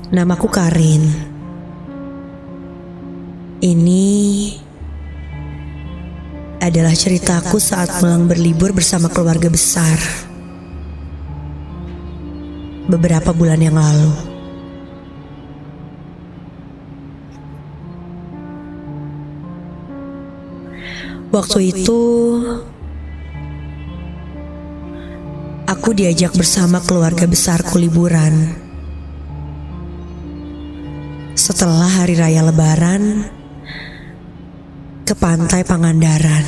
Namaku Karin. Ini adalah ceritaku saat pulang berlibur bersama keluarga besar beberapa bulan yang lalu. Waktu itu aku diajak bersama keluarga besarku liburan. Setelah hari raya Lebaran ke pantai Pangandaran.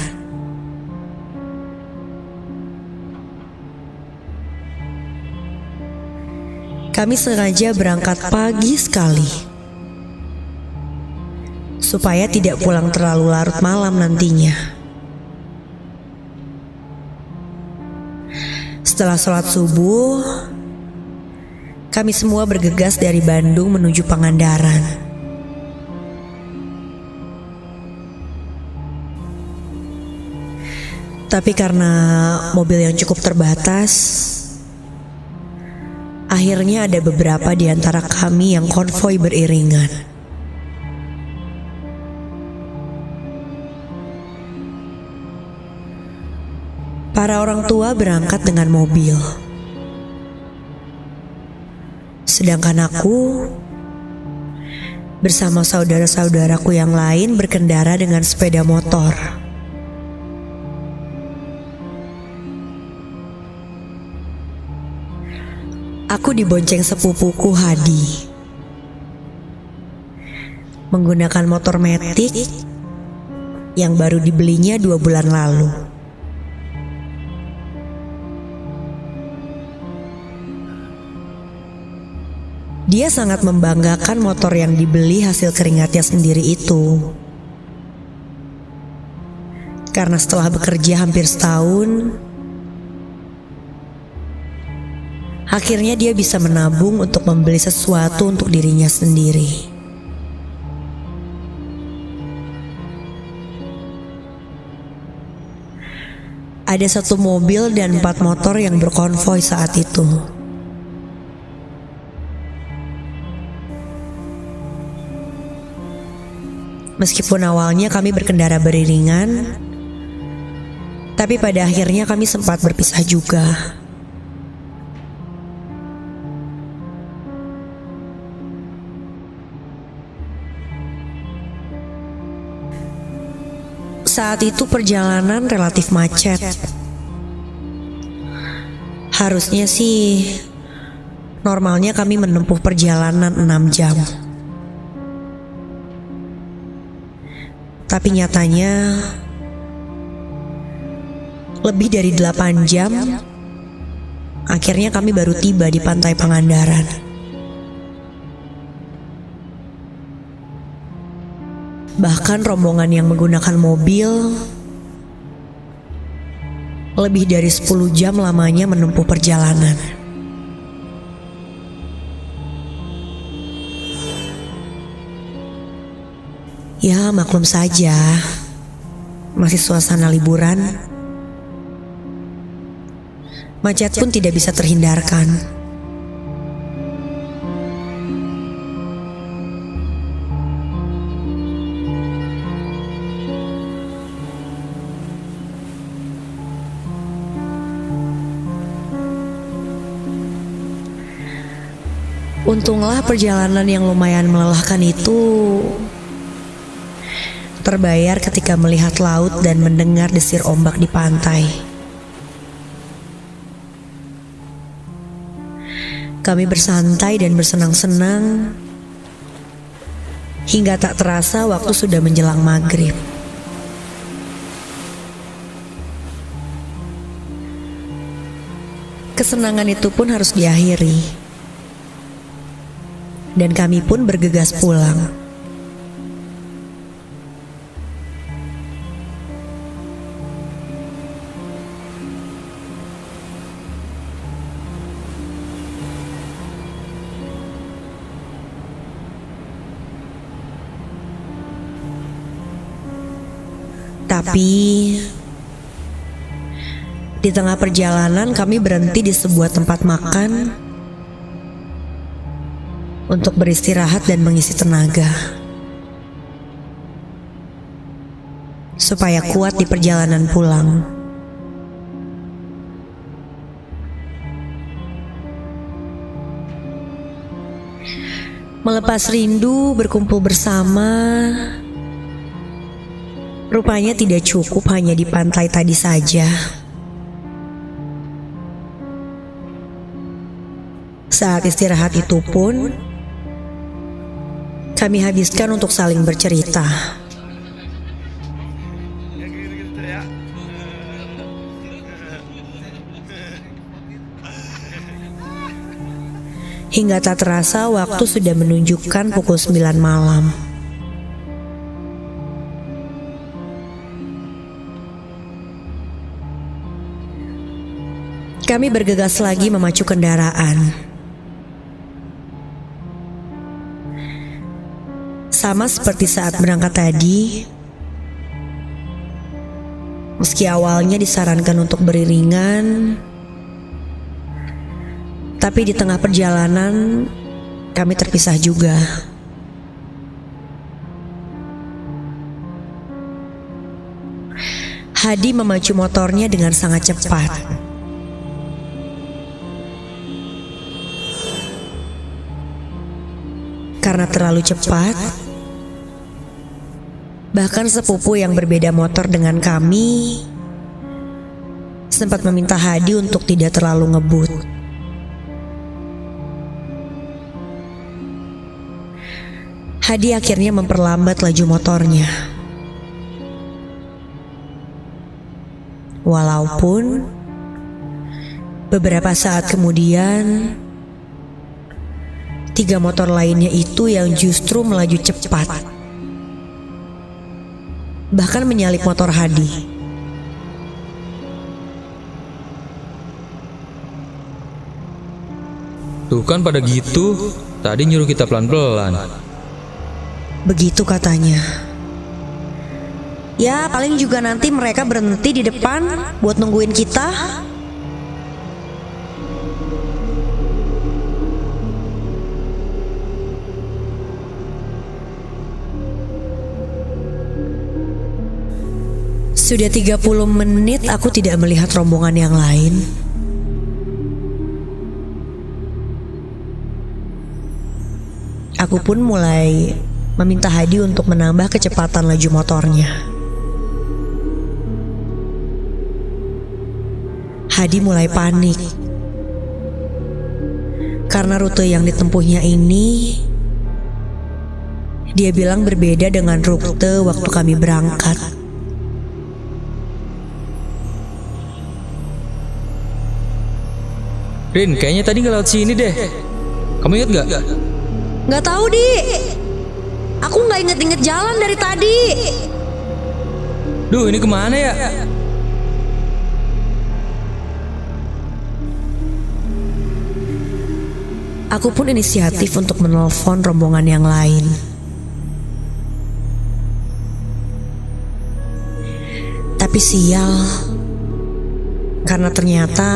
Kami sengaja berangkat pagi sekali supaya tidak pulang terlalu larut malam nantinya. Setelah sholat subuh, kami semua bergegas dari Bandung menuju Pangandaran. Tapi karena mobil yang cukup terbatas, akhirnya ada beberapa di antara kami yang konvoi beriringan. Para orang tua berangkat dengan mobil, sedangkan aku bersama saudara-saudaraku yang lain berkendara dengan sepeda motor. Aku dibonceng sepupuku Hadi, menggunakan motor metik yang baru dibelinya 2 bulan lalu. Dia sangat membanggakan motor yang dibeli hasil keringatnya sendiri itu. Karena setelah bekerja hampir setahun, akhirnya dia bisa menabung untuk membeli sesuatu untuk dirinya sendiri. Ada 1 mobil dan 4 motor yang berkonvoi saat itu. Meskipun awalnya kami berkendara beriringan, tapi pada akhirnya kami sempat berpisah juga. Saat itu perjalanan relatif macet. Harusnya sih normalnya kami menempuh perjalanan 6 jam. Tapi nyatanya lebih dari 8 jam akhirnya kami baru tiba di pantai Pangandaran. Bahkan rombongan yang menggunakan mobil lebih dari 10 jam lamanya menempuh perjalanan. Ya maklum saja, masih suasana liburan. Macet pun tidak bisa terhindarkan. Untunglah perjalanan yang lumayan melelahkan itu terbayar ketika melihat laut dan mendengar desir ombak di pantai. Kami bersantai dan bersenang-senang hingga tak terasa waktu sudah menjelang maghrib. Kesenangan itu pun harus diakhiri, dan kami pun bergegas pulang. Tapi di tengah perjalanan kami berhenti di sebuah tempat makan untuk beristirahat dan mengisi tenaga, supaya kuat di perjalanan pulang. Melepas rindu berkumpul bersama, rupanya tidak cukup hanya di pantai tadi saja. Saat istirahat itu pun, kami habiskan untuk saling bercerita. Hingga tak terasa waktu sudah menunjukkan pukul 9 malam. Kami bergegas lagi memacu kendaraan. Sama seperti saat berangkat tadi, meski awalnya disarankan untuk beriringan, tapi di tengah perjalanan kami terpisah juga. Hadi memacu motornya dengan sangat cepat. Karena terlalu cepat, bahkan sepupu yang berbeda motor dengan kami sempat meminta Hadi untuk tidak terlalu ngebut. Hadi akhirnya memperlambat laju motornya. Walaupun beberapa saat kemudian 3 motor lainnya itu yang justru melaju cepat, bahkan menyalip motor Hadi. Tuh kan pada gitu, tadi nyuruh kita pelan-pelan. Begitu katanya. Ya paling juga nanti mereka berhenti di depan buat nungguin kita. Sudah 30 menit aku tidak melihat rombongan yang lain. Aku pun mulai meminta Hadi untuk menambah kecepatan laju motornya. Hadi mulai panik karena rute yang ditempuhnya ini dia bilang berbeda dengan rute waktu kami berangkat. Rin, kayaknya tadi nggak lewat sini deh. Kamu inget nggak? Nggak tahu, Di. Aku nggak inget-inget jalan dari tadi. Duh, ini kemana ya? Aku pun inisiatif untuk menelpon rombongan yang lain. Tapi sial, karena ternyata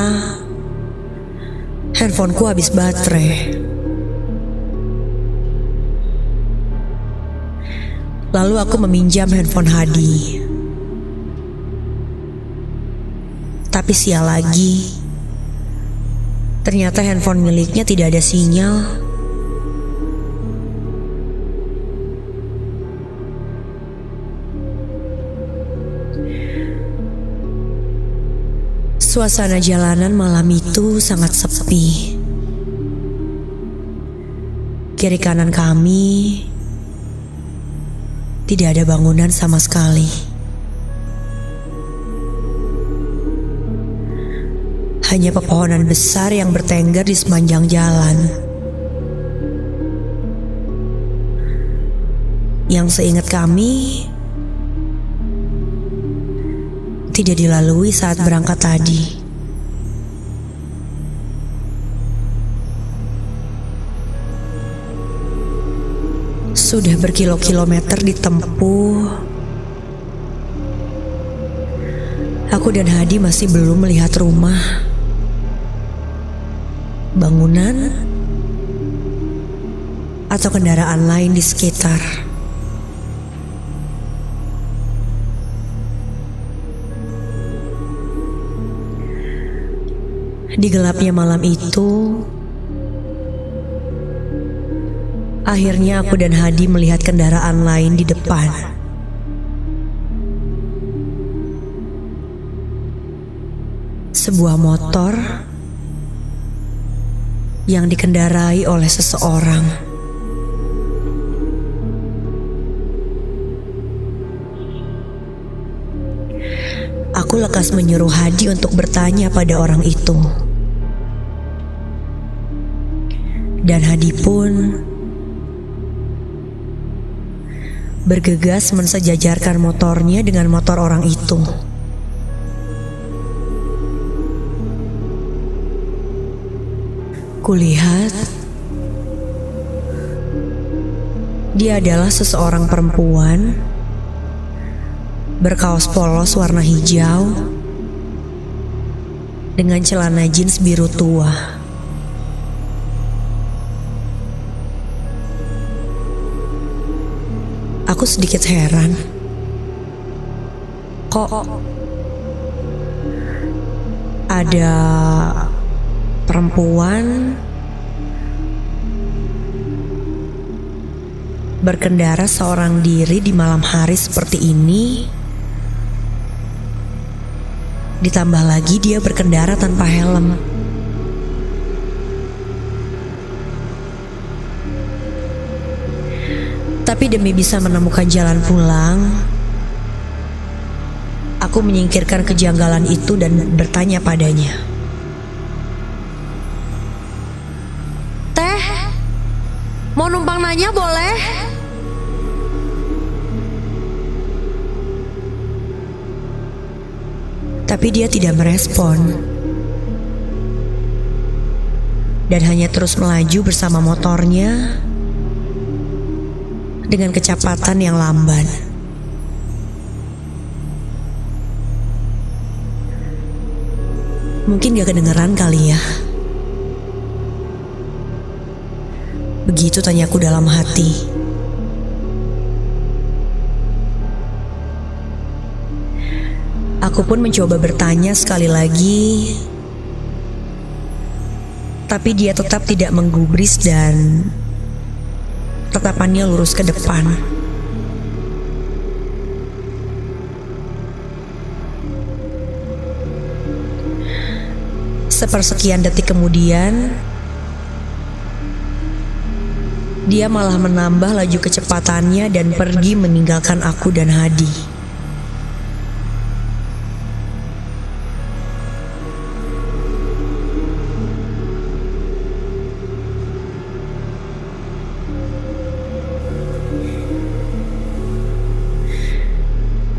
handphoneku habis baterai. Lalu aku meminjam handphone Hadi. Tapi sial lagi, ternyata handphone miliknya tidak ada sinyal. Suasana jalanan malam itu sangat sepi. Kiri kanan kami tidak ada bangunan sama sekali. Hanya pepohonan besar yang bertengger di sepanjang jalan. Yang seingat kami tidak dilalui saat berangkat tadi. Sudah berkilo-kilometer ditempuh, aku dan Hadi masih belum melihat rumah, bangunan, atau kendaraan lain di sekitar. Di gelapnya malam itu, akhirnya aku dan Hadi melihat kendaraan lain di depan. Sebuah motor yang dikendarai oleh seseorang. Aku lekas menyuruh Hadi untuk bertanya pada orang itu. Dan Hadi pun bergegas mensejajarkan motornya dengan motor orang itu. Kulihat dia adalah seseorang perempuan berkaos polos warna hijau dengan celana jeans biru tua. Aku sedikit heran. Kok ada perempuan berkendara seorang diri di malam hari seperti ini? Ditambah lagi dia berkendara tanpa helm. Tapi demi bisa menemukan jalan pulang, aku menyingkirkan kejanggalan itu dan bertanya padanya. "Teh, mau numpang nanya boleh?" Tapi dia tidak merespon dan hanya terus melaju bersama motornya dengan kecepatan yang lamban. Mungkin gak kedengeran kali ya. Begitu tanyaku dalam hati. Aku pun mencoba bertanya sekali lagi, tapi dia tetap tidak menggubris dan tatapannya lurus ke depan. Sepersekian detik kemudian, dia malah menambah laju kecepatannya dan pergi meninggalkan aku dan Hadi.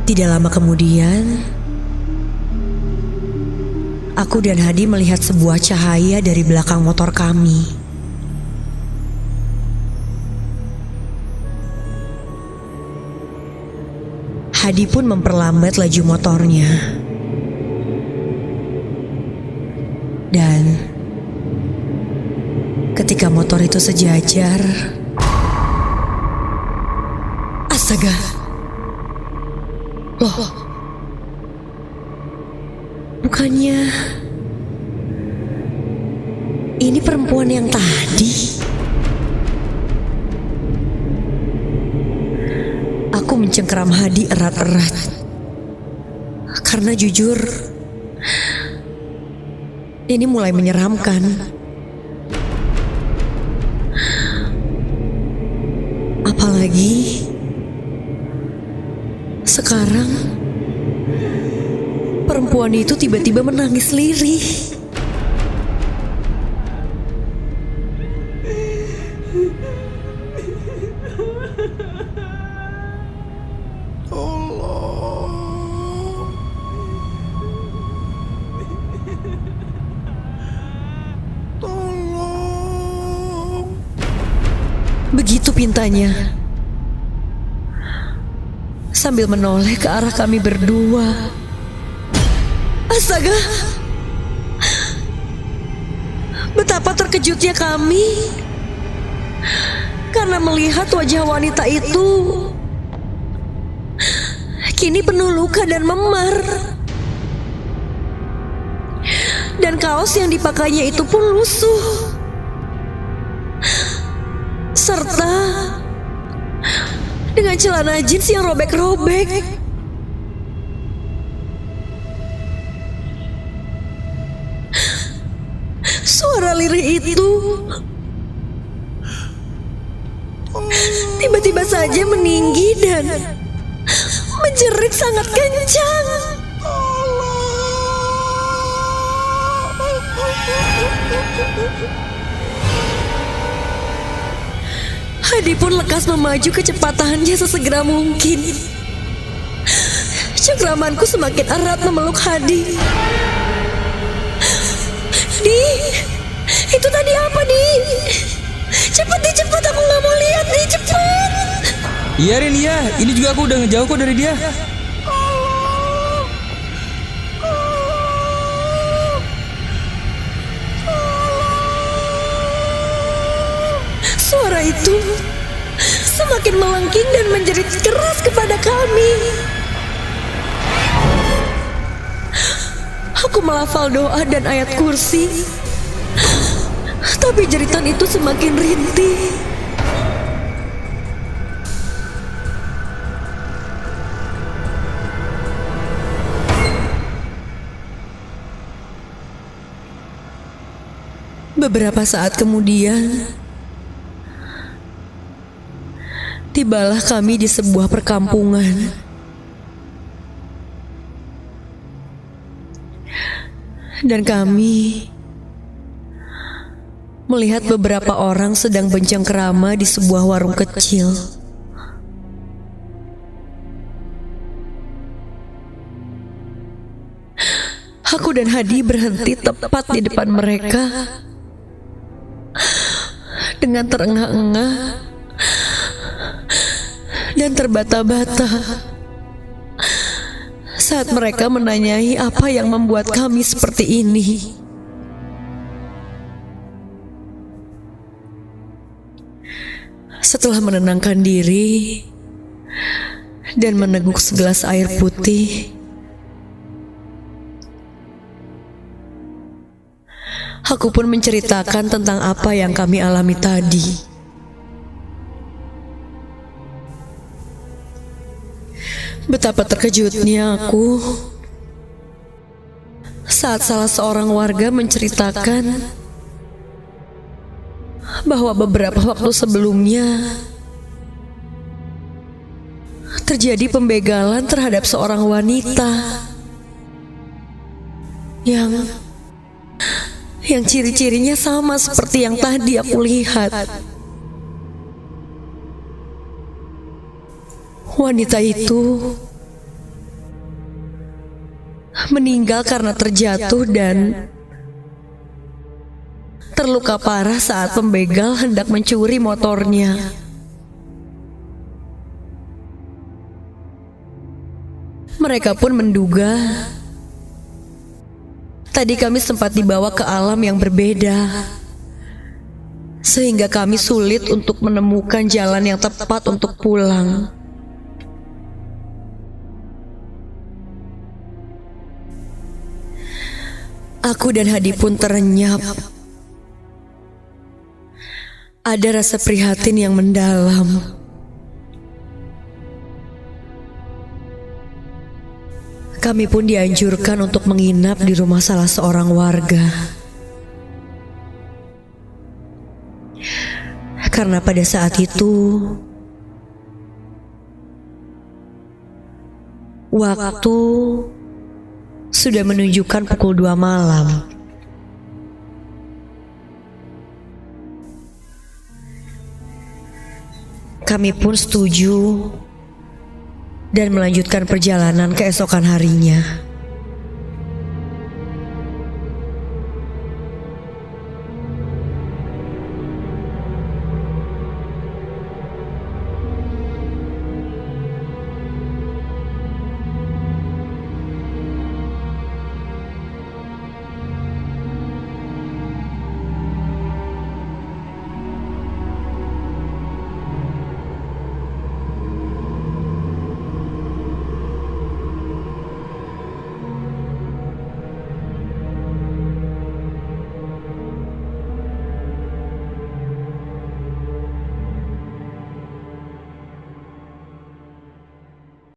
Tidak lama kemudian, aku dan Hadi melihat sebuah cahaya dari belakang motor kami. Hadi pun memperlambat laju motornya. Dan ketika motor itu sejajar, astaga! Loh, bukannya ini perempuan yang tadi? Aku mencengkeram Hadi erat-erat karena jujur ini mulai menyeramkan. Apalagi sekarang perempuan itu tiba-tiba menangis lirih. Begitu pintanya, sambil menoleh ke arah kami berdua. Astaga, betapa terkejutnya kami karena melihat wajah wanita itu kini penuh luka dan memar. Dan kaos yang dipakainya itu pun lusuh. Serta dengan celana jeans yang robek-robek. Suara lirih itu tiba-tiba saja meninggi dan menjerit sangat kencang. Hadi pun lekas memaju kecepatannya sesegera mungkin. Cengkramanku semakin erat memeluk Hadi. Di, itu tadi apa, Di? Cepet, Di, cepet, aku gak mau lihat, Di, cepet. Iya Rin, iya. Ini juga aku udah ngejauh kok dari dia. Suara itu semakin melengking dan menjerit keras kepada kami. Aku melafal doa dan ayat kursi, tapi jeritan itu semakin rintih. Beberapa saat kemudian, tibalah kami di sebuah perkampungan. Dan kami melihat beberapa orang sedang bercengkerama di sebuah warung kecil. Aku dan Hadi berhenti tepat di depan mereka dengan terengah-engah dan terbata-bata saat mereka menanyai apa yang membuat kami seperti ini. Setelah menenangkan diri dan meneguk segelas air putih, aku pun menceritakan tentang apa yang kami alami tadi. Betapa terkejutnya aku saat salah seorang warga menceritakan bahwa beberapa waktu sebelumnya terjadi pembegalan terhadap seorang wanita yang ciri-cirinya sama seperti yang tadi aku lihat. Wanita itu meninggal karena terjatuh dan terluka parah saat pembegal hendak mencuri motornya. Mereka pun menduga tadi kami sempat dibawa ke alam yang berbeda, sehingga kami sulit untuk menemukan jalan yang tepat untuk pulang. Aku dan Hadi pun terenyap. Ada rasa prihatin yang mendalam. Kami pun dianjurkan untuk menginap di rumah salah seorang warga. Karena pada saat itu waktu sudah menunjukkan pukul 2 malam. Kami pun setuju dan melanjutkan perjalanan keesokan harinya.